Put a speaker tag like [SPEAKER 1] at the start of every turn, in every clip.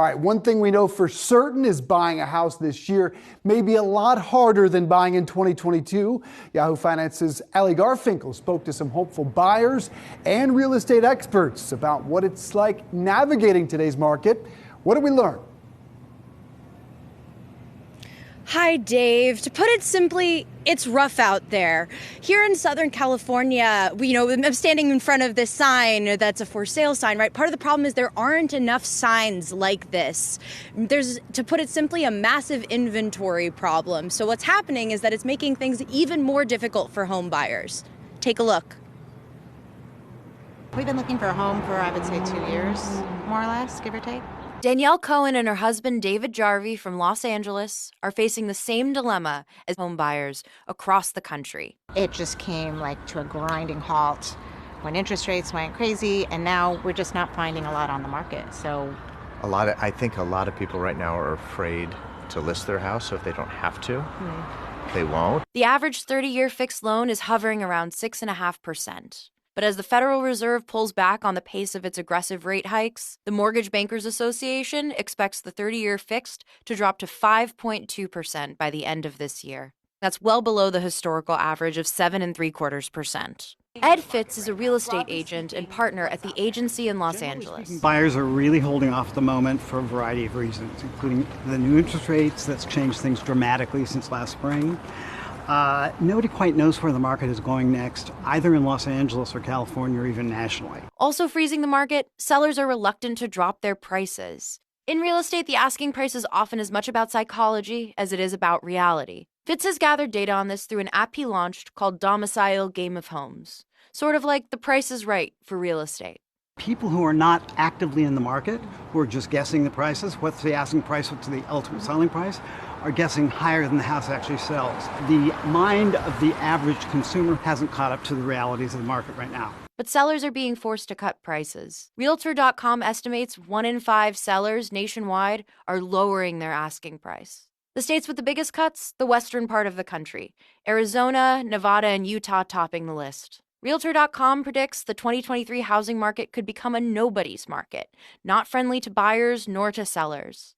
[SPEAKER 1] All right, one thing we know for certain is buying a house this year may be a lot harder than buying in 2022. Yahoo Finance's Allie Garfinkle spoke to some hopeful buyers and real estate experts about what it's like navigating today's market. What did we learn?
[SPEAKER 2] Hi, Dave. To put it simply, it's rough out there. Here in Southern California, I'm standing in front of this sign that's a for sale sign, right? Part of the problem is there aren't enough signs like this. There's, to put it simply, a massive inventory problem. So what's happening is that it's making things even more difficult for home buyers. Take a look.
[SPEAKER 3] We've been looking for a home for, I would say, 2 years, more or less, give or take.
[SPEAKER 2] Danielle Cohen and her husband David Jarvie from Los Angeles are facing the same dilemma as home buyers across the country.
[SPEAKER 3] It just came to a grinding halt when interest rates went crazy, and now we're just not finding a lot on the market. So
[SPEAKER 4] I think a lot of people right now are afraid to list their house, so if they don't have to, they won't.
[SPEAKER 2] The average 30-year fixed loan is hovering around 6.5%. But as the Federal Reserve pulls back on the pace of its aggressive rate hikes, the Mortgage Bankers Association expects the 30-year fixed to drop to 5.2% by the end of this year. That's well below the historical average of 7.75%. Ed Fitz is a real estate agent and partner at the agency in Los Angeles.
[SPEAKER 5] Buyers are really holding off at the moment for a variety of reasons, including the new interest rates that's changed things dramatically since last spring. Nobody quite knows where the market is going next, either in Los Angeles or California or even nationally.
[SPEAKER 2] Also freezing the market, sellers are reluctant to drop their prices. In real estate, the asking price is often as much about psychology as it is about reality. Fitz has gathered data on this through an app he launched called Domicile Game of Homes, sort of like The Price is Right for real estate.
[SPEAKER 5] People who are not actively in the market, who are just guessing the prices, what's the asking price, what's the ultimate selling price, are guessing higher than the house actually sells. The mind of the average consumer hasn't caught up to the realities of the market right now.
[SPEAKER 2] But sellers are being forced to cut prices. Realtor.com estimates 1 in 5 sellers nationwide are lowering their asking price. The states with the biggest cuts, the western part of the country. Arizona, Nevada, and Utah topping the list. Realtor.com predicts the 2023 housing market could become a nobody's market, not friendly to buyers nor to sellers.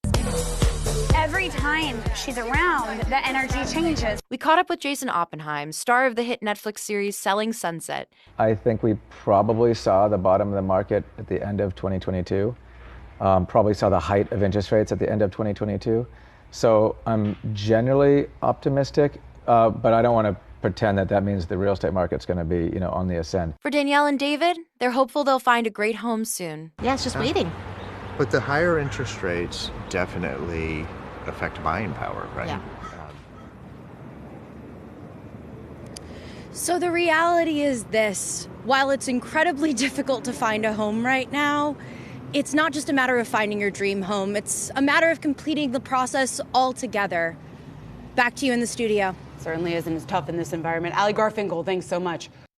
[SPEAKER 6] Every time she's around, the energy changes.
[SPEAKER 2] We caught up with Jason Oppenheim, star of the hit Netflix series Selling Sunset.
[SPEAKER 7] I think we probably saw the bottom of the market at the end of 2022. Probably saw the height of interest rates at the end of 2022. So I'm generally optimistic, but I don't want to pretend that means the real estate market's going to be, on the ascend.
[SPEAKER 2] For Danielle and David, they're hopeful they'll find a great home soon.
[SPEAKER 3] Yeah, it's just waiting.
[SPEAKER 4] But the higher interest rates definitely affect buying power, right?
[SPEAKER 3] Yeah.
[SPEAKER 2] So the reality is this: while it's incredibly difficult to find a home right now, it's not just a matter of finding your dream home. It's a matter of completing the process altogether. Back to you in the studio.
[SPEAKER 8] Certainly isn't as tough in this environment. Allie Garfinkle, thanks so much.